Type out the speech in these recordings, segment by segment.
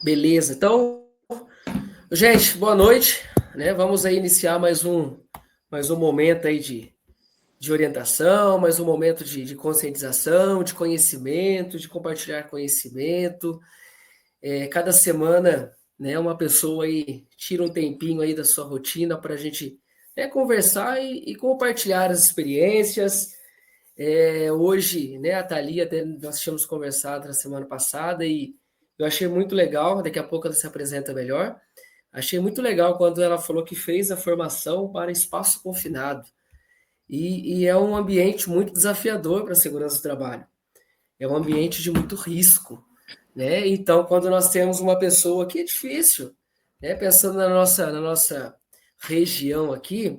Beleza, então, gente, boa noite, né? Vamos aí iniciar mais um momento aí de orientação, mais um momento de conscientização, de conhecimento, de compartilhar conhecimento. Cada semana, né, uma pessoa aí tira um tempinho aí da sua rotina para a gente, né, conversar e compartilhar as experiências. Hoje, né, a Thalia, até nós tínhamos conversado na semana passada e eu achei muito legal, daqui a pouco ela se apresenta melhor. Achei muito legal quando ela falou que fez a formação para espaço confinado. E é um ambiente muito desafiador para a segurança do trabalho. É um ambiente de muito risco, né? Então, quando nós temos uma pessoa que é difícil, né? Pensando na nossa região aqui,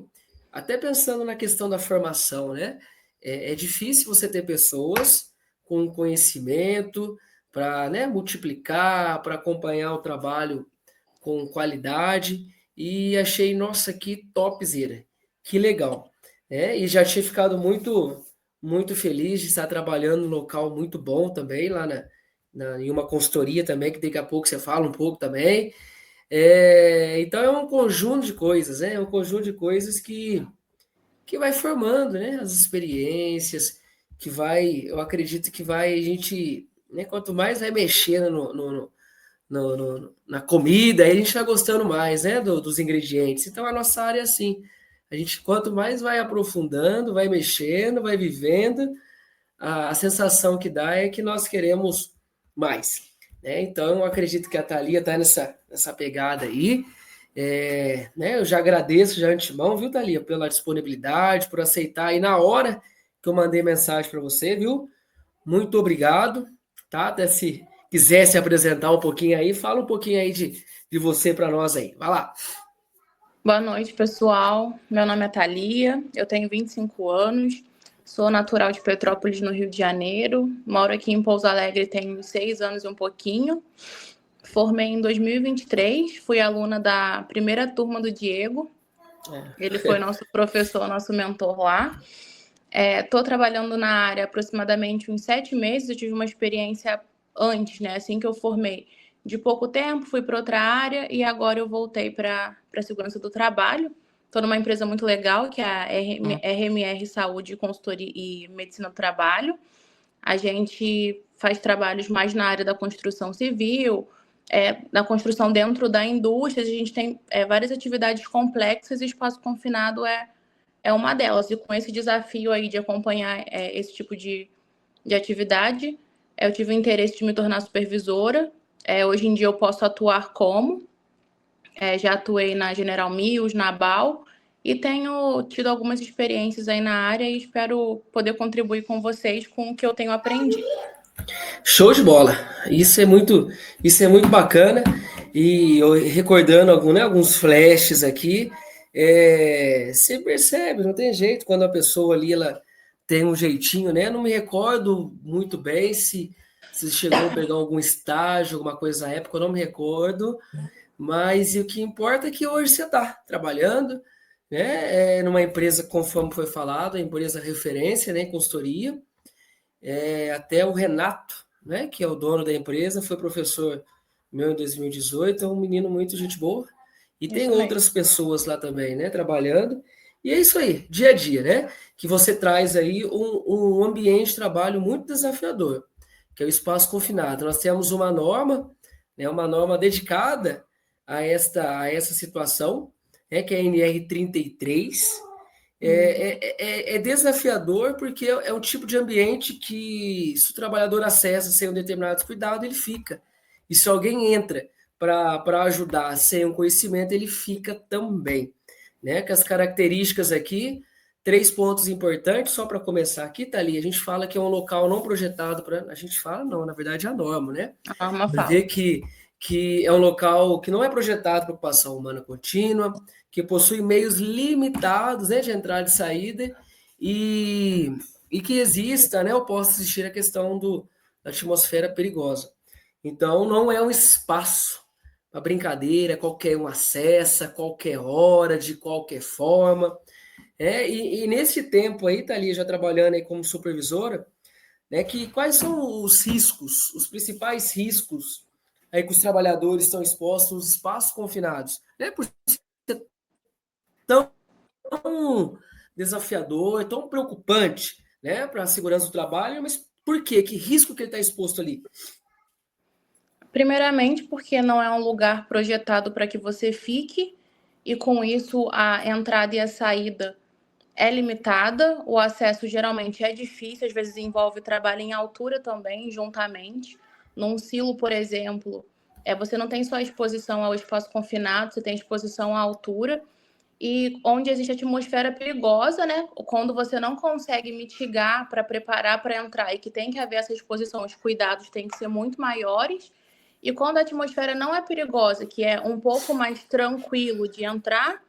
até pensando na questão da formação, né? É difícil você ter pessoas com conhecimento para, né, multiplicar, para acompanhar o trabalho com qualidade e achei, nossa, que topzera, que legal, né? E já tinha ficado muito feliz de estar trabalhando num local muito bom também, lá em uma consultoria também, que daqui a pouco você fala um pouco também. Então é um conjunto de coisas, né? É um conjunto de coisas que vai formando, né? As experiências, eu acredito que vai a gente, né? Quanto mais vai mexendo na comida, aí a gente vai gostando mais, né, dos ingredientes. Então a nossa área é assim. A gente, quanto mais vai aprofundando, vai mexendo, vai vivendo, a sensação que dá é que nós queremos mais. Né? Então eu acredito que a Thalia está nessa pegada aí. Né, eu já agradeço já antemão, viu, Thalia, pela disponibilidade, por aceitar aí na hora que eu mandei mensagem para você, viu? Muito obrigado, tá? Até se quiser se apresentar um pouquinho aí, fala um pouquinho aí de você para nós aí. Vai lá. Boa noite, pessoal. Meu nome é Thalia, eu tenho 25 anos, sou natural de Petrópolis, no Rio de Janeiro, moro aqui em Pouso Alegre tem 6 anos e um pouquinho. Formei em 2023, fui aluna da primeira turma do Diego, ele foi nosso professor, nosso mentor lá. Estou trabalhando na área há aproximadamente uns 7 meses, eu tive uma experiência antes, né, assim que eu formei, de pouco tempo, fui para outra área e agora eu voltei para a segurança do trabalho. Estou numa empresa muito legal, que é a RMR Saúde, Consultoria e Medicina do Trabalho. A gente faz trabalhos mais na área da construção civil, da construção dentro da indústria. A gente tem várias atividades complexas e o espaço confinado é uma delas. E com esse desafio aí de acompanhar esse tipo de atividade, eu tive o interesse de me tornar supervisora. Hoje em dia eu posso atuar já atuei na General Mills, na BAL, e tenho tido algumas experiências aí na área e espero poder contribuir com vocês com o que eu tenho aprendido. Show de bola. Isso é muito bacana. E eu, recordando alguns flashes aqui, você percebe, não tem jeito, quando a pessoa ali ela tem um jeitinho, né? Eu não me recordo muito bem se chegou a pegar algum estágio, alguma coisa na época, eu não me recordo. Mas o que importa é que hoje você está trabalhando, né? Numa empresa, conforme foi falado, a empresa referência, né? Em consultoria. Até o Renato, né? Que é o dono da empresa, foi professor meu em 2018, é um menino muito gente boa. E tem outras pessoas lá também, né? Trabalhando. E é isso aí, dia a dia, né? Que você traz aí um ambiente de trabalho muito desafiador, que é o espaço confinado. Nós temos uma norma, né? Uma norma dedicada a essa situação, que é a NR 33. É desafiador porque é um tipo de ambiente que, se o trabalhador acessa sem um determinado cuidado, ele fica. E se alguém entra para ajudar sem um conhecimento, ele fica também. Né? Com as características aqui, 3 pontos importantes, só para começar aqui, tá ali. A gente fala que é um local não projetado para. A gente fala, não, na verdade é a norma, né? A norma fala. Dizer que é um local que não é projetado para ocupação humana contínua, que possui meios limitados, né, de entrada e saída, e que exista, né, ou possa existir a questão da atmosfera perigosa. Então, não é um espaço para brincadeira, qualquer um acessa, qualquer hora, de qualquer forma. E nesse tempo aí, Thalia, já trabalhando aí como supervisora, né, quais são os riscos, os principais riscos aí que os trabalhadores estão expostos nos espaços confinados, né? Por ser tão desafiador, tão preocupante, né, para a segurança do trabalho, mas por quê? Que risco que ele está exposto ali? Primeiramente, porque não é um lugar projetado para que você fique, e com isso a entrada e a saída é limitada, o acesso geralmente é difícil, às vezes envolve trabalho em altura também, juntamente. Num silo, por exemplo, você não tem só exposição ao espaço confinado, você tem exposição à altura, e onde existe atmosfera perigosa, né? Quando você não consegue mitigar para preparar para entrar e que tem que haver essa exposição, os cuidados têm que ser muito maiores. E quando a atmosfera não é perigosa, que é um pouco mais tranquilo de entrar,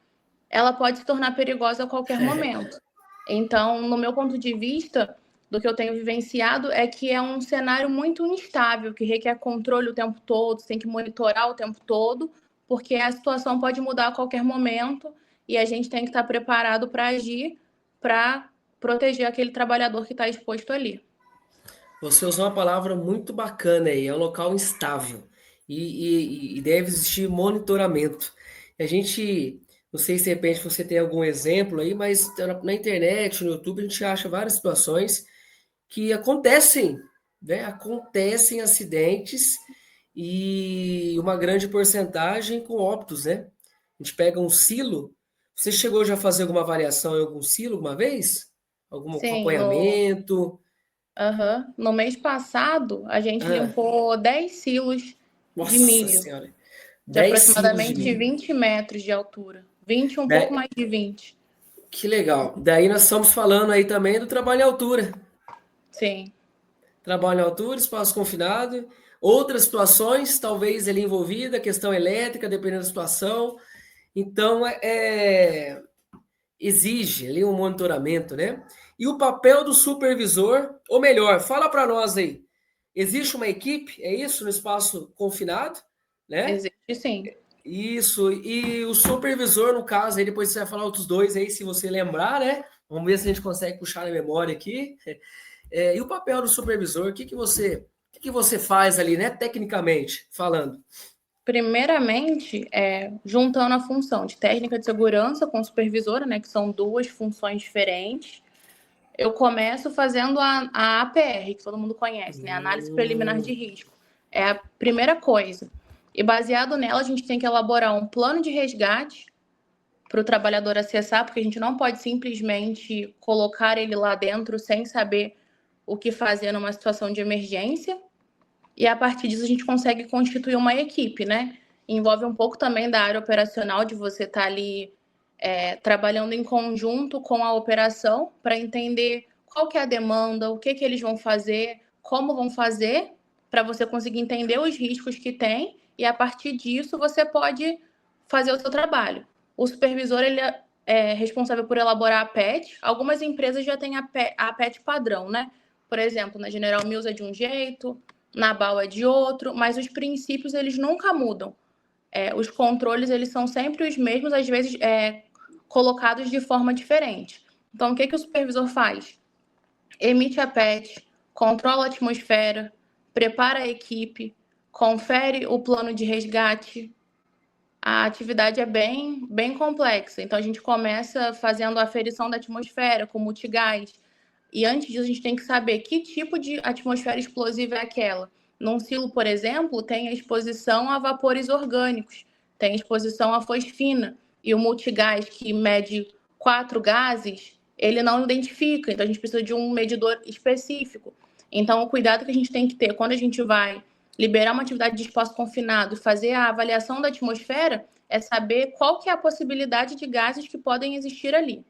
ela pode se tornar perigosa a qualquer momento. Então, no meu ponto de vista, do que eu tenho vivenciado, é que é um cenário muito instável, que requer controle o tempo todo, você tem que monitorar o tempo todo, porque a situação pode mudar a qualquer momento e a gente tem que estar preparado para agir, para proteger aquele trabalhador que está exposto ali. Você usou uma palavra muito bacana aí, é um local instável e deve existir monitoramento. A gente, não sei se de repente você tem algum exemplo aí, mas na internet, no YouTube, a gente acha várias situações que acontecem, né? Acontecem acidentes e uma grande porcentagem com óbitos, né? A gente pega um silo. Você chegou já a fazer alguma avaliação em algum silo alguma vez? Algum Sim, no, acompanhamento? no mês passado, a gente Ah, limpou 10 silos de nossa milho, senhora, de 10 silos de aproximadamente milho. 20 metros de altura. 20, um pouco Da- mais de 20. Que legal. Daí nós estamos falando aí também do trabalho em altura. Sim, Trabalho em altura, espaço confinado. Outras situações, talvez ele envolvida, questão elétrica, dependendo da situação. Então, exige ali um monitoramento, né? E o papel do supervisor, ou melhor, fala para nós aí. Existe uma equipe, é isso, no espaço confinado, né? existe sim. Isso, e o supervisor, no caso, aí depois você vai falar outros dois aí, se você lembrar, né? Vamos ver se a gente consegue puxar na memória aqui. E o papel do supervisor, o que que você faz ali, né? Tecnicamente falando. Primeiramente, juntando a função de técnica de segurança com supervisora, né, que são duas funções diferentes, eu começo fazendo a APR, que todo mundo conhece, né, Análise Preliminar de Hum, Risco. É a primeira coisa. E baseado nela, a gente tem que elaborar um plano de resgate para o trabalhador acessar, porque a gente não pode simplesmente colocar ele lá dentro sem saber o que fazer numa situação de emergência. E a partir disso a gente consegue constituir uma equipe, né? Envolve um pouco também da área operacional, de você estar ali trabalhando em conjunto com a operação para entender qual que é a demanda, o que que eles vão fazer, como vão fazer, para você conseguir entender os riscos que tem e a partir disso você pode fazer o seu trabalho. O supervisor ele é responsável por elaborar a PET. Algumas empresas já têm a PET padrão, né? Por exemplo, na General Mills é de um jeito, na BAU é de outro, mas os princípios eles nunca mudam. Os controles eles são sempre os mesmos, às vezes colocados de forma diferente. Então, o que o supervisor faz? Emite a PET, controla a atmosfera, prepara a equipe, confere o plano de resgate. A atividade é bem complexa. Então, a gente começa fazendo a aferição da atmosfera com multigás. E antes disso, a gente tem que saber que tipo de atmosfera explosiva é aquela. Num silo, por exemplo, tem a exposição a vapores orgânicos, tem exposição à fosfina. E o multigás, que mede 4 gases, ele não identifica. Então, a gente precisa de um medidor específico. Então, o cuidado que a gente tem que ter quando a gente vai liberar uma atividade de espaço confinado e fazer a avaliação da atmosfera é saber qual que é a possibilidade de gases que podem existir ali,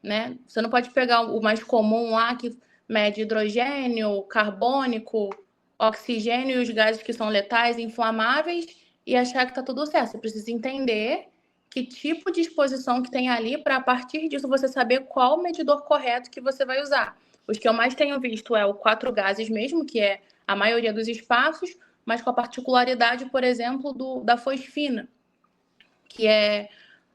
né? Você não pode pegar o mais comum lá, que mede hidrogênio, carbônico, oxigênio e os gases que são letais, inflamáveis, e achar que está tudo certo. Você precisa entender que tipo de exposição que tem ali, para a partir disso você saber qual o medidor correto que você vai usar. Os que eu mais tenho visto é o 4 gases mesmo, que é a maioria dos espaços, mas com a particularidade, por exemplo, da fosfina, que é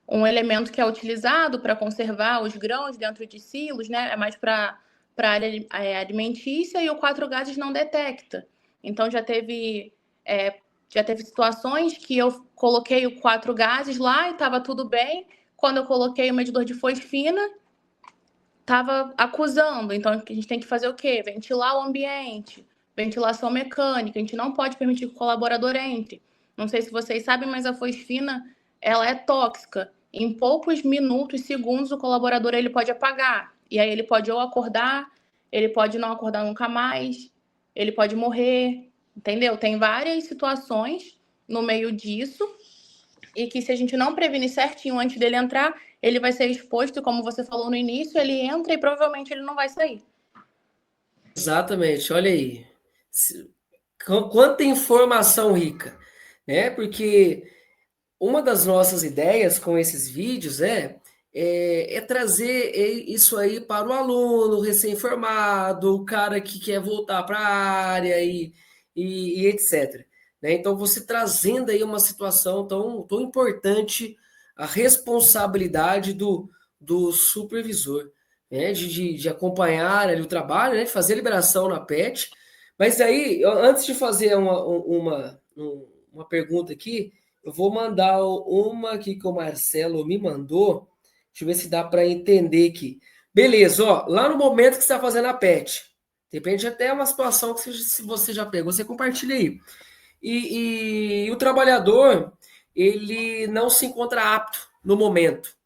um elemento que é utilizado para conservar os grãos dentro de silos, né? É mais para a área alimentícia, e o 4 gases não detecta. Então já teve Já teve situações que eu coloquei o 4 gases lá e estava tudo bem. Quando eu coloquei o medidor de fosfina, estava acusando. Então, a gente tem que fazer o quê? Ventilar o ambiente, ventilação mecânica. A gente não pode permitir que o colaborador entre. Não sei se vocês sabem, mas a fosfina, ela é tóxica. Em poucos minutos, segundos, o colaborador ele pode apagar. E aí ele pode ou acordar, ele pode não acordar nunca mais, ele pode morrer, entendeu? Tem várias situações no meio disso e que se a gente não prevenir certinho antes dele entrar, ele vai ser exposto, como você falou no início, ele entra e provavelmente ele não vai sair. Exatamente, olha aí. Quanta informação rica, né? Porque uma das nossas ideias com esses vídeos é trazer isso aí para o aluno recém-formado, o cara que quer voltar para a área e etc. Né? Então, você trazendo aí uma situação tão importante, a responsabilidade do supervisor, né? De acompanhar ali o trabalho, né? De fazer a liberação na PET. Mas aí, antes de fazer uma pergunta aqui, eu vou mandar uma aqui que o Marcelo me mandou. Deixa eu ver se dá para entender aqui. Beleza, ó, lá no momento que você está fazendo a PET, depende até uma situação que se você já pegou, você compartilha aí. E o trabalhador, ele não se encontra apto no momento,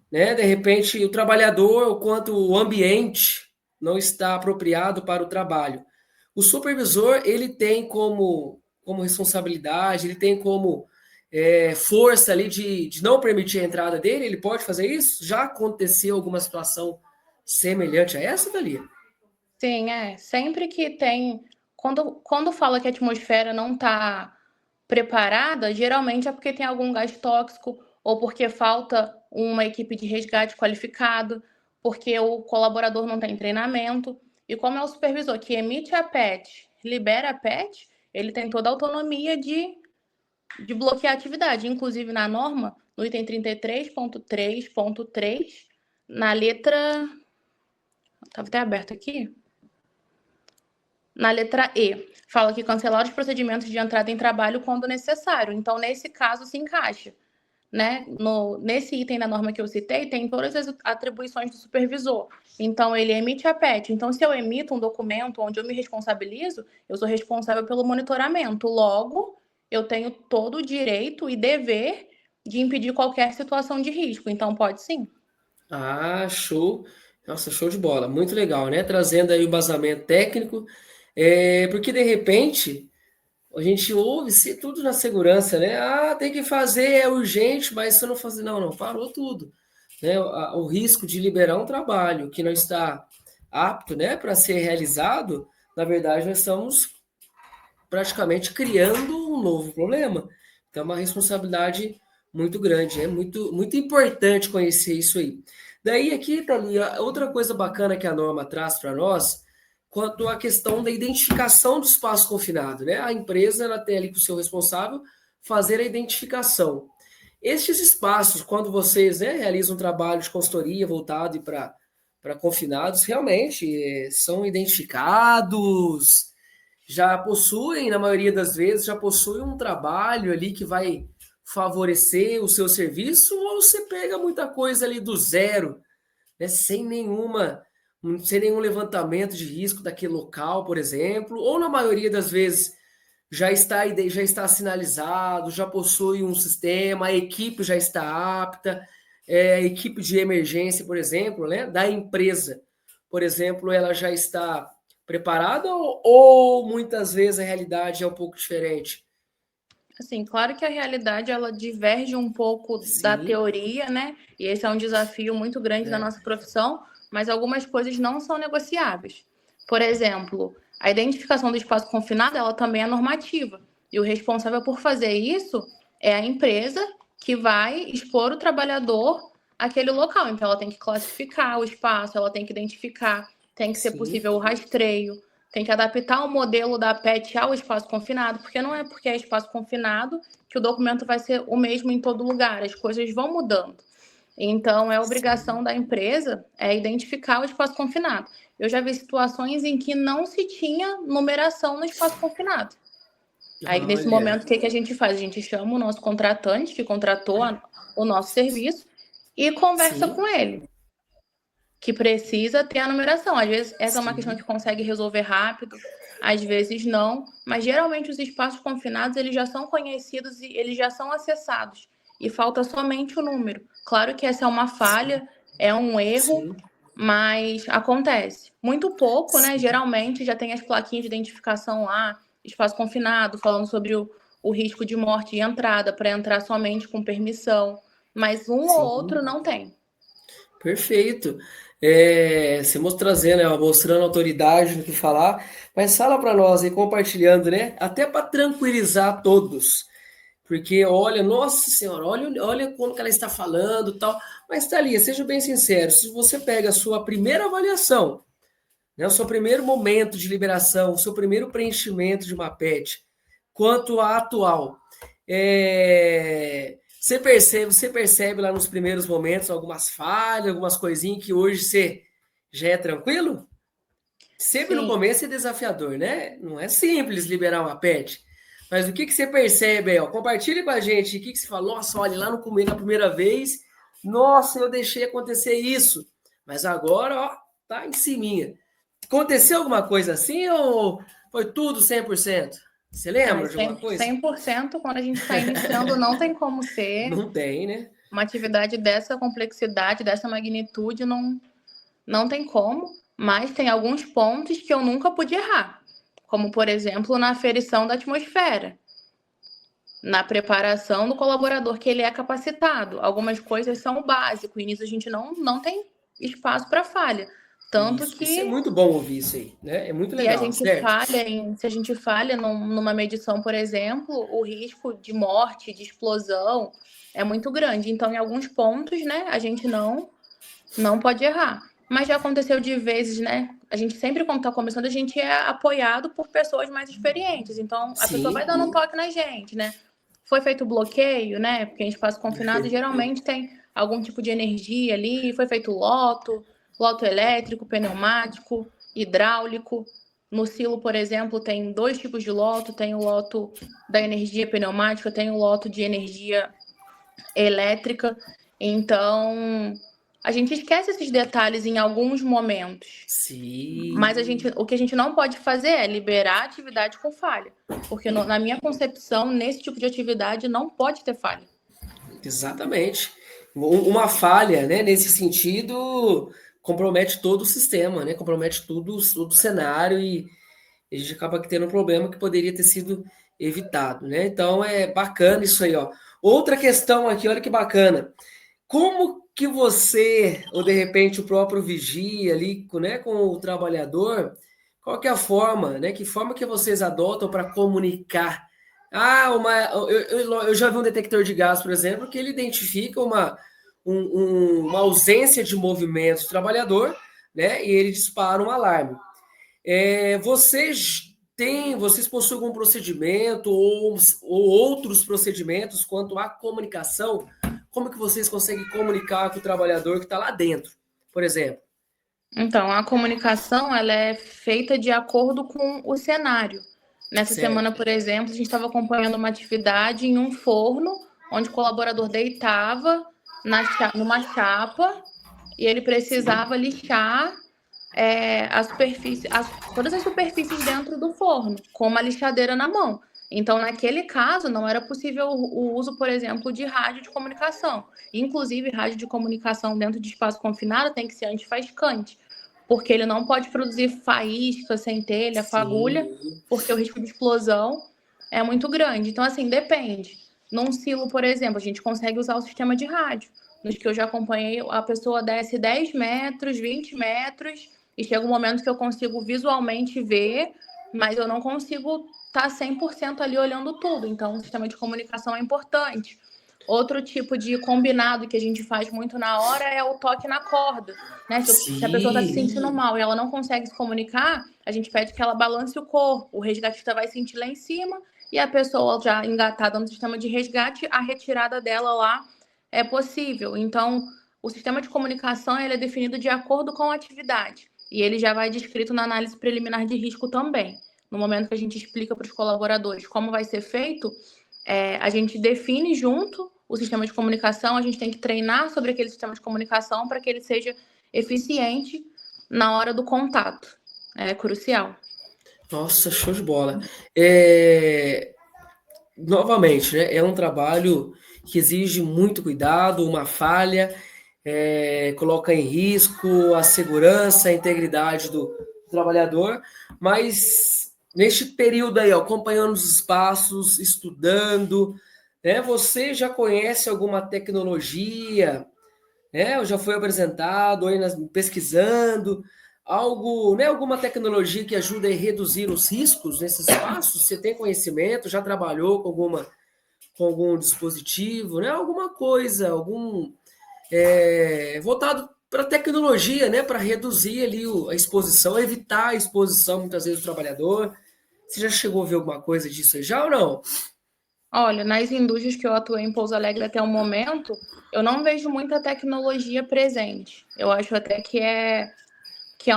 né? De repente, o trabalhador, quanto o ambiente não está apropriado para o trabalho. O supervisor, ele tem como responsabilidade, ele tem como força ali de não permitir a entrada dele, ele pode fazer isso? Já aconteceu alguma situação semelhante a essa, Thalia? Sim, é. Sempre que tem. Quando fala que a atmosfera não está preparada, geralmente é porque tem algum gás tóxico ou porque falta uma equipe de resgate qualificado, porque o colaborador não tem treinamento. E como é o supervisor que emite a PET, libera a PET, ele tem toda a autonomia de bloquear a atividade. Inclusive, na norma, no item 33.3.3, na letra. Estava até aberto aqui. Na letra E, fala que cancelar os procedimentos de entrada em trabalho quando necessário. Então, nesse caso, se encaixa. Né? Nesse item da norma que eu citei, tem todas as atribuições do supervisor. Então, ele emite a PET. Então, se eu emito um documento onde eu me responsabilizo, eu sou responsável pelo monitoramento. Logo, eu tenho todo o direito e dever de impedir qualquer situação de risco. Então, pode sim. Ah, show. Nossa, show de bola. Muito legal, né? Trazendo aí o embasamento técnico. Porque de repente a gente ouve se tudo na segurança, né? Ah, tem que fazer, é urgente, mas se eu não fazer, não, parou tudo. Né? O risco de liberar um trabalho que não está apto, né, para ser realizado, na verdade, nós estamos praticamente criando um novo problema. Então, é uma responsabilidade muito grande, é muito importante conhecer isso aí. Daí, aqui, Thalia, outra coisa bacana que a norma traz para nós, quanto à questão da identificação do espaço confinado, né? A empresa ela tem ali com o seu responsável fazer a identificação. Estes espaços, quando vocês, né, realizam um trabalho de consultoria voltado para confinados, realmente são identificados, já possuem, na maioria das vezes, já possuem um trabalho ali que vai favorecer o seu serviço, ou você pega muita coisa ali do zero, né, sem nenhum levantamento de risco daquele local, por exemplo, ou na maioria das vezes já está sinalizado, já possui um sistema, a equipe já está apta, a equipe de emergência, por exemplo, né, da empresa, por exemplo, ela já está preparada ou muitas vezes a realidade é um pouco diferente? Assim, claro que a realidade ela diverge um pouco da Sim, teoria, né? E esse é um desafio muito grande da é, nossa profissão, mas algumas coisas não são negociáveis. Por exemplo, a identificação do espaço confinado, ela também é normativa. E o responsável por fazer isso é a empresa que vai expor o trabalhador àquele local. Então, ela tem que classificar o espaço, ela tem que identificar, tem que ser sim, possível o rastreio, tem que adaptar o modelo da PET ao espaço confinado, porque não é porque é espaço confinado que o documento vai ser o mesmo em todo lugar, as coisas vão mudando. Então, é sim. obrigação da empresa identificar o espaço confinado. Eu já vi situações em que não se tinha numeração no espaço confinado. Aí, nesse Olha, momento, o que que a gente faz? A gente chama o nosso contratante, que contratou o nosso serviço, e conversa sim, com ele, que precisa ter a numeração. Às vezes, essa é uma questão sim, que consegue resolver rápido, às vezes não, mas geralmente os espaços confinados, eles já são conhecidos e eles já são acessados, e falta somente o número. Claro que essa é uma sim, falha, é um erro, sim, mas acontece. Muito pouco, né? sim, Geralmente já tem as plaquinhas de identificação lá, espaço confinado, falando sobre o risco de morte e entrada, para entrar somente com permissão, mas um ou outro sim. não tem. Perfeito. Você trazendo, né, mostrando autoridade no que falar, mas fala para nós aí, compartilhando, né? Até para tranquilizar todos. Porque olha, nossa senhora, olha como que ela está falando, tal. Mas Thalia, seja bem sincero, se você pega a sua primeira avaliação, né, o seu primeiro momento de liberação, o seu primeiro preenchimento de uma PET, quanto à atual, você percebe lá nos primeiros momentos algumas falhas, algumas coisinhas que hoje você já é tranquilo? Sempre no Sim. começo é desafiador, né? Não é simples liberar uma pet. Mas o que você percebe aí, ó? Compartilhe com a gente o que você fala. Nossa, olha, lá no começo, na primeira vez, nossa, eu deixei acontecer isso. Mas agora, ó, tá em cima. Aconteceu alguma coisa assim ou foi tudo 100%? Você Ah, lembra de alguma 100%, coisa? 100% quando a gente está iniciando, não tem como ser Não tem, né? uma atividade dessa complexidade, dessa magnitude, não tem como, mas tem alguns pontos que eu nunca pude errar, como, por exemplo, na aferição da atmosfera, na preparação do colaborador que ele é capacitado. Algumas coisas são o básico, e nisso a gente não tem espaço para falha. Tanto Isso é que muito bom ouvir isso aí, né? É muito se a legal, gente certo? falha se a gente falha numa medição, por exemplo, o risco de morte, de explosão é muito grande. Então, em alguns pontos, né, a gente não pode errar. Mas já aconteceu de vezes, né? A gente sempre, quando está começando, a gente é apoiado por pessoas mais experientes. Então, a pessoa vai Sim, dando um toque na gente, né? Foi feito bloqueio, né? Porque em espaço confinado geralmente tem algum tipo de energia ali. Foi feito loto elétrico, pneumático, hidráulico. No silo, por exemplo, tem dois tipos de loto: tem o loto da energia pneumática, tem o loto de energia elétrica. Então, a gente esquece esses detalhes em alguns momentos. Mas sim. o que a gente não pode fazer é liberar a atividade com falha. Porque na minha concepção, nesse tipo de atividade, não pode ter falha. Exatamente. Uma falha, né, nesse sentido, compromete todo o sistema, né? Compromete todo o cenário e a gente acaba tendo um problema que poderia ter sido evitado, né? Então é bacana isso aí, ó. Outra questão aqui, olha que bacana. Como que você, ou de repente o próprio vigia ali, né, com o trabalhador, qual que é a forma, né? Que forma que vocês adotam para comunicar? Eu já vi um detector de gás, por exemplo, que ele identifica uma ausência de movimento do trabalhador, né? E ele dispara um alarme. Vocês possuem algum procedimento ou outros procedimentos quanto à comunicação? Como que vocês conseguem comunicar com o trabalhador que está lá dentro, por exemplo? Então, a comunicação ela é feita de acordo com o cenário. Nessa semana, Certo. por exemplo, a gente estava acompanhando uma atividade em um forno, onde o colaborador deitava numa chapa e ele Sim, precisava lixar a superfície, todas as superfícies dentro do forno, com uma lixadeira na mão. Então, naquele caso, não era possível o uso, por exemplo, de rádio de comunicação. Inclusive, rádio de comunicação dentro de espaço confinado tem que ser antifaiscante, porque ele não pode produzir faísca, centelha, fagulha, sim, porque o risco de explosão é muito grande. Então, assim, depende. Num silo, por exemplo, a gente consegue usar o sistema de rádio. Nos que eu já acompanhei, a pessoa desce 10 metros, 20 metros, e chega um momento que eu consigo visualmente ver, mas eu não consigo estar 100% ali olhando tudo. Então, o sistema de comunicação é importante. Outro tipo de combinado que a gente faz muito na hora é o toque na corda. Né? Se a pessoa está se sim, sentindo mal e ela não consegue se comunicar, a gente pede que ela balance o corpo. O resgatista vai sentir lá em cima e a pessoa já engatada no sistema de resgate, a retirada dela lá é possível. Então, o sistema de comunicação ele é definido de acordo com a atividade e ele já vai descrito na análise preliminar de risco também. no momento que a gente explica para os colaboradores como vai ser feito, a gente define junto o sistema de comunicação, a gente tem que treinar sobre aquele sistema de comunicação para que ele seja eficiente na hora do contato. É crucial. Nossa, show de bola. Novamente, né, é um trabalho que exige muito cuidado, uma falha, coloca em risco a segurança, a integridade do trabalhador, mas neste período aí, ó, acompanhando os espaços, estudando, né, você já conhece alguma tecnologia, né, ou já foi apresentado, aí pesquisando, algo, né, alguma tecnologia que ajude a reduzir os riscos nesses espaços? Você tem conhecimento, já trabalhou com algum dispositivo, né, alguma coisa, voltado para a tecnologia, né, para reduzir ali a exposição, evitar a exposição muitas vezes do trabalhador. Você já chegou a ver alguma coisa disso aí já ou não? Olha, nas indústrias que eu atuei em Pouso Alegre até o momento, eu não vejo muita tecnologia presente. Eu acho até que é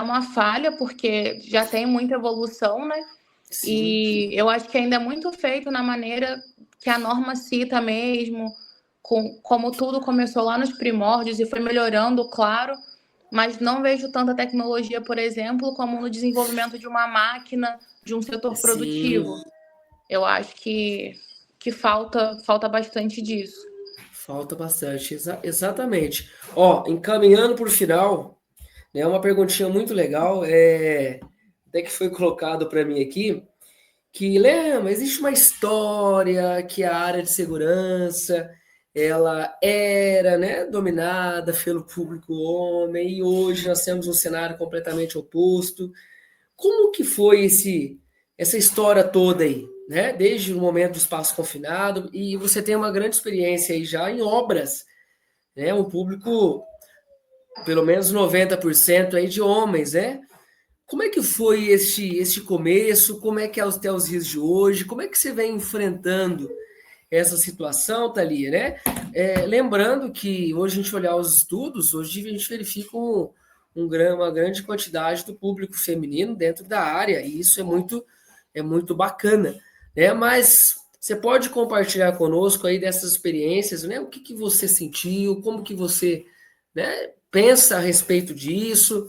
uma falha, porque já tem muita evolução, né? Sim. E eu acho que ainda é muito feito na maneira que a norma cita mesmo, como tudo começou lá nos primórdios e foi melhorando, claro, mas não vejo tanta tecnologia, por exemplo, como no desenvolvimento de uma máquina, de um setor Sim, produtivo. Eu acho que falta bastante disso. falta bastante, exatamente. Ó, encaminhando para o final, né, uma perguntinha muito legal, até que foi colocado para mim aqui, que lembra, existe uma história que a área de segurança ela era, né, dominada pelo público homem e hoje nós temos um cenário completamente oposto. Como que foi essa história toda aí, né? Desde o momento do espaço confinado e você tem uma grande experiência aí já em obras, né? Um público pelo menos 90% aí de homens, né? Como é que foi este começo? Como é que é até os dias de hoje? Como é que você vem enfrentando essa situação, Thalia, né? Lembrando que hoje a gente olhar os estudos, hoje a gente verifica uma grande quantidade do público feminino dentro da área, e isso é muito bacana, né? Mas você pode compartilhar conosco aí dessas experiências, né? O que que você sentiu, como que você, né, pensa a respeito disso,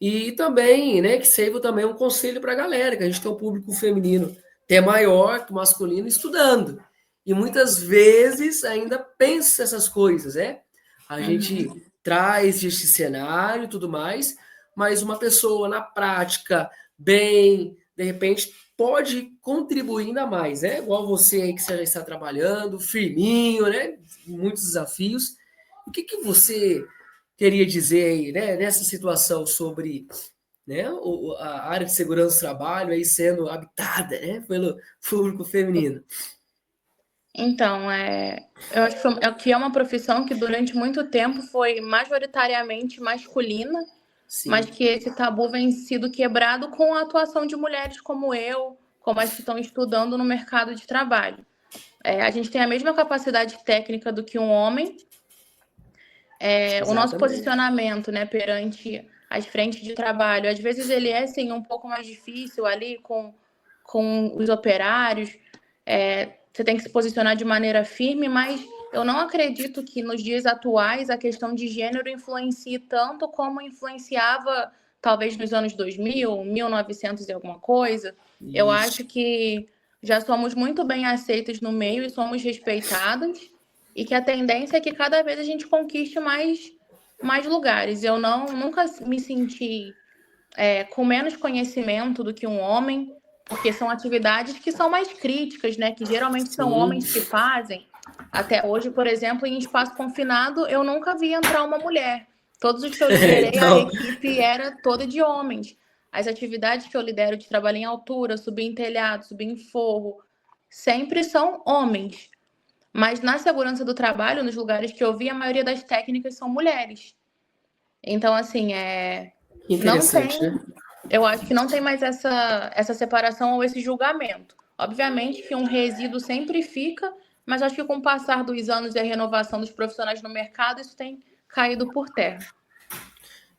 e também, né, que sirva também um conselho para a galera, que a gente tem um público feminino até maior que o masculino estudando. E muitas vezes ainda pensa essas coisas, né? A gente Uhum. traz esse cenário e tudo mais, mas uma pessoa na prática, bem, de repente, pode contribuir ainda mais, né? Igual você aí que você já está trabalhando, firminho, né? Muitos desafios. O que que você queria dizer aí, né, nessa situação sobre, né, a área de segurança do trabalho aí sendo habitada, né, pelo público feminino? Então, eu acho que é uma profissão que durante muito tempo foi majoritariamente masculina, mas Sim, que esse tabu vem sido quebrado com a atuação de mulheres como eu, como as que estão estudando no mercado de trabalho. A gente tem a mesma capacidade técnica do que um homem, o nosso exatamente. posicionamento, né, perante as frentes de trabalho, às vezes ele é sim um pouco mais difícil ali com os operários. Você tem que se posicionar de maneira firme, mas eu não acredito que nos dias atuais a questão de gênero influencie tanto como influenciava talvez nos anos 2000, 1900 e alguma coisa. Eu Isso. acho que já somos muito bem aceitos no meio e somos respeitados, e que a tendência é que cada vez a gente conquiste mais lugares. Eu nunca me senti com menos conhecimento do que um homem, porque são atividades que são mais críticas, né? Que geralmente são Sim. homens que fazem. Até hoje, por exemplo, em espaço confinado, eu nunca vi entrar uma mulher. Todos os que eu liderei, a Então, equipe era toda de homens. As atividades que eu lidero de trabalho em altura, subir em telhado, subir em forro, sempre são homens. Mas na segurança do trabalho, nos lugares que eu vi, a maioria das técnicas são mulheres. Então, assim, não interessante, tem, né? eu acho que não tem mais essa separação ou esse julgamento. Obviamente que um resíduo sempre fica, mas acho que com o passar dos anos e a renovação dos profissionais no mercado, isso tem caído por terra.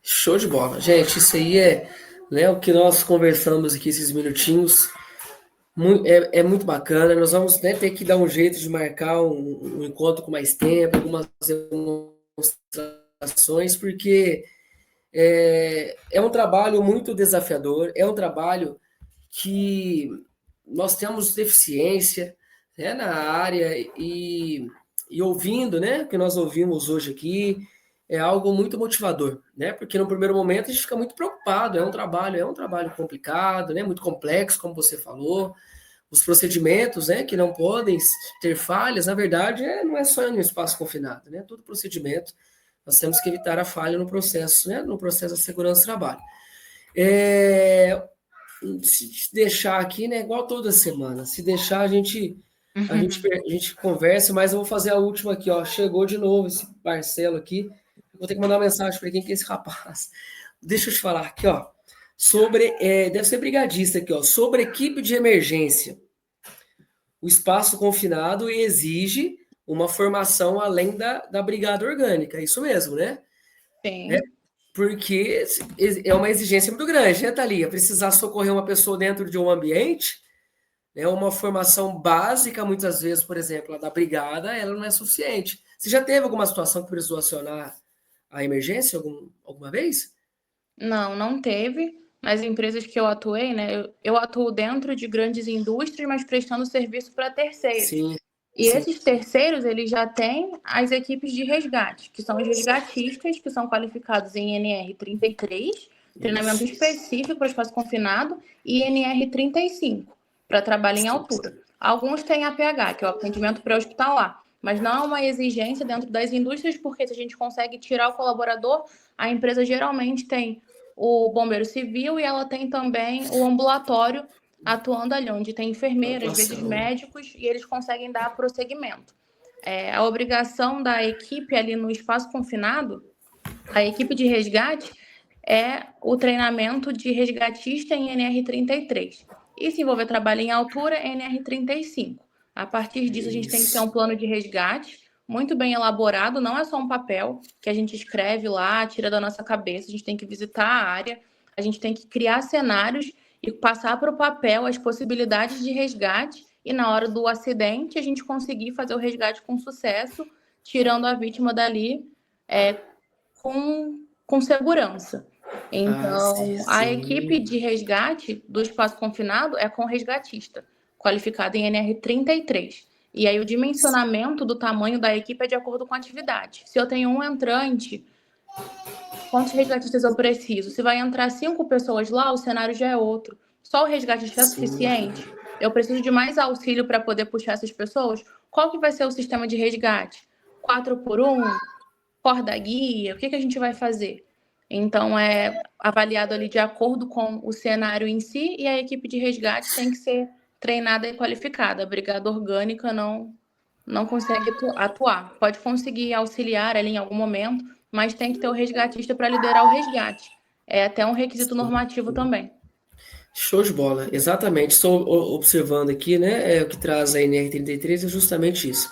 Show de bola. Gente, isso aí né? O que nós conversamos aqui esses minutinhos é muito bacana. Nós vamos, né, ter que dar um jeito de marcar um encontro com mais tempo, algumas demonstrações, porque é um trabalho muito desafiador, é um trabalho que nós temos deficiência, né, na área e ouvindo, né, o que nós ouvimos hoje aqui, é algo muito motivador, né? Porque no primeiro momento a gente fica muito preocupado, é um trabalho complicado, né, muito complexo, como você falou, os procedimentos, né, que não podem ter falhas, na verdade, não é só no espaço confinado, né? Todo procedimento nós temos que evitar a falha no processo, né, no processo da segurança do trabalho. É, se deixar aqui, né, igual toda semana, se deixar a gente conversa, mas eu vou fazer a última aqui, ó. Chegou de novo esse Marcelo aqui. Vou ter que mandar uma mensagem para quem que é esse rapaz. Deixa eu te falar aqui, ó. Sobre, deve ser brigadista aqui, ó. Sobre equipe de emergência. O espaço confinado exige uma formação além da brigada orgânica. Isso mesmo, né? Sim. Porque é uma exigência muito grande, né, Thalia? Precisar socorrer uma pessoa dentro de um ambiente, né, uma formação básica, muitas vezes, por exemplo, a da brigada, ela não é suficiente. Você já teve alguma situação que precisou acionar a emergência alguma vez? Não, não teve, mas empresas que eu atuei, né? Eu atuo dentro de grandes indústrias, mas prestando serviço para terceiros. Sim, E sim. esses terceiros, eles já têm as equipes de resgate, que são os resgatistas, que são qualificados em NR33, treinamento Isso. específico para espaço confinado, e NR35, para trabalho em Sim. altura. Alguns têm APH, que é o atendimento pré-hospitalar, mas não é uma exigência dentro das indústrias, porque se a gente consegue tirar o colaborador, a empresa geralmente tem o bombeiro civil e ela tem também o ambulatório atuando ali, onde tem enfermeiras, às vezes Atuação. médicos, e eles conseguem dar prosseguimento. A obrigação da equipe ali no espaço confinado, a equipe de resgate, é o treinamento de resgatista em NR33. E se envolver trabalho em altura, NR35. A partir disso, a gente tem que ter um Isso. plano de resgate muito bem elaborado, não é só um papel que a gente escreve lá, tira da nossa cabeça, a gente tem que visitar a área, a gente tem que criar cenários e passar para o papel as possibilidades de resgate e na hora do acidente a gente conseguir fazer o resgate com sucesso, tirando a vítima dali com segurança. Ah, sim, Então, a equipe sim. de resgate do espaço confinado é com resgatista, qualificado em NR33. E aí o dimensionamento do tamanho da equipe é de acordo com a atividade. Se eu tenho um entrante, quantos resgatistas eu preciso? Se vai entrar 5 pessoas lá, o cenário já é outro. Só o resgatista é Sim. suficiente? Eu preciso de mais auxílio para poder puxar essas pessoas? Qual que vai ser o sistema de resgate? 4 por 1? Corda guia? O que a gente vai fazer? Então, é avaliado ali de acordo com o cenário em si e a equipe de resgate tem que ser treinada e qualificada. A brigada orgânica não consegue atuar. Pode conseguir auxiliar ali em algum momento, mas tem que ter o resgatista para liderar o resgate. É até um requisito normativo também. Show de bola, exatamente. Estou observando aqui, né? O que traz a NR33 é justamente isso.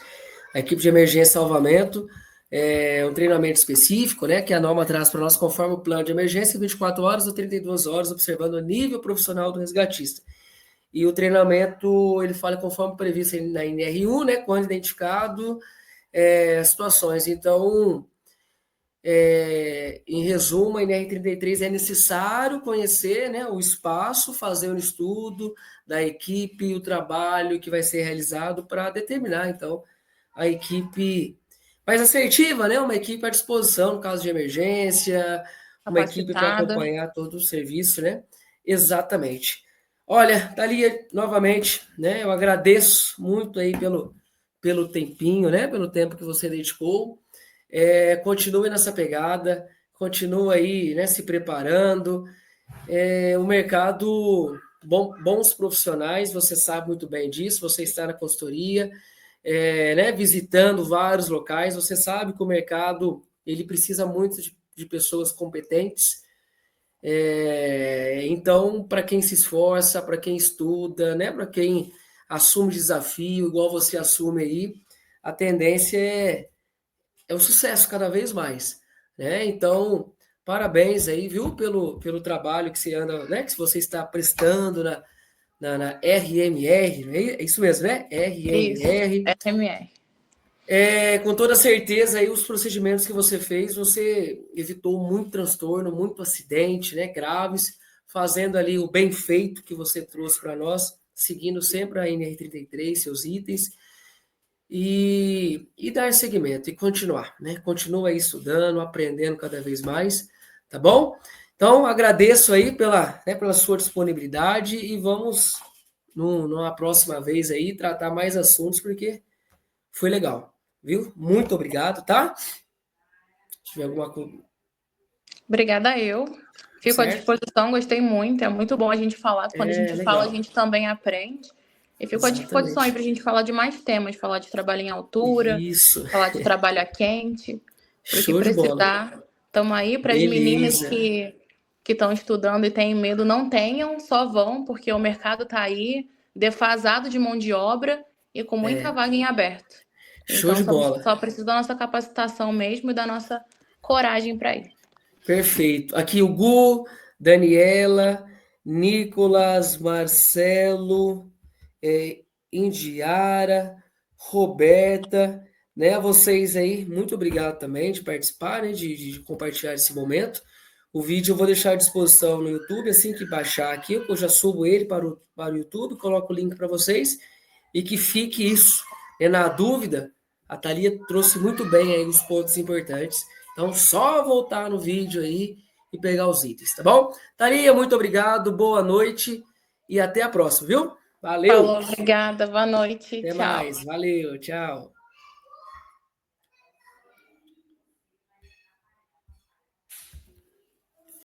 A equipe de emergência e salvamento é um treinamento específico, né? Que a norma traz para nós conforme o plano de emergência, 24 horas ou 32 horas, observando o nível profissional do resgatista. E o treinamento, ele fala conforme previsto na NR1, né? Quando identificado situações. Então, em resumo, a NR33 é necessário conhecer, né, o espaço, fazer um estudo da equipe e o trabalho que vai ser realizado para determinar, então, a equipe mais assertiva, né, uma equipe à disposição no caso de emergência, uma equipe para Capacitada. acompanhar todo o serviço, né? Exatamente. Olha, Thalia, novamente, né, eu agradeço muito aí pelo tempinho, né, pelo tempo que você dedicou. Continue nessa pegada, continue aí, né, se preparando. O mercado, bons profissionais, você sabe muito bem disso, você está na consultoria, né, visitando vários locais, você sabe que o mercado ele precisa muito de pessoas competentes. Então, para quem se esforça, para quem estuda, né, para quem assume desafio, igual você assume aí, a tendência é o sucesso cada vez mais, né? Então, Parabéns aí, viu, pelo trabalho que você anda, né? Que você está prestando na RMR, não é isso mesmo, né? Isso, RMR. RMR. Com toda certeza, aí, os procedimentos que você fez, você evitou muito transtorno, muito acidente, né, graves, fazendo ali o bem feito que você trouxe para nós, seguindo sempre a NR33, seus itens, e dar seguimento e continuar, né? Continua aí estudando, aprendendo cada vez mais, tá bom? Então, agradeço aí pela sua disponibilidade e vamos, numa próxima vez aí, tratar mais assuntos, porque foi legal, viu? Muito obrigado, tá? Se tiver alguma coisa, Obrigada eu. Fico à certo? disposição, gostei muito. É muito bom a gente falar. Quando a gente fala, a Legal. gente também aprende. E fico à disposição aí Exatamente. para a gente falar de mais temas, falar de trabalho em altura, Isso. falar de trabalho a quente, para o que Show de bola. precisar. Estamos aí para as meninas Beleza. que estão estudando e têm medo, não tenham, só vão, porque o mercado está aí defasado de mão de obra e com muita vaga em aberto. Show Então, de bola. só precisa da nossa capacitação mesmo e da nossa coragem para ir. Perfeito. Aqui o Gu, Daniela, Nicolas, Marcelo, Indiara, Roberta, né? Vocês aí, muito obrigado também de participar, né? De compartilhar esse momento. O vídeo eu vou deixar à disposição no YouTube, assim que baixar aqui, eu já subo ele para o YouTube, coloco o link para vocês, e que fique isso. Na dúvida, a Thalia trouxe muito bem aí os pontos importantes. Então, só voltar no vídeo aí e pegar os itens, tá bom? Thalia, muito obrigado, boa noite e até a próxima, viu? Valeu! Falou, obrigada, boa noite, Até tchau. mais, valeu, tchau.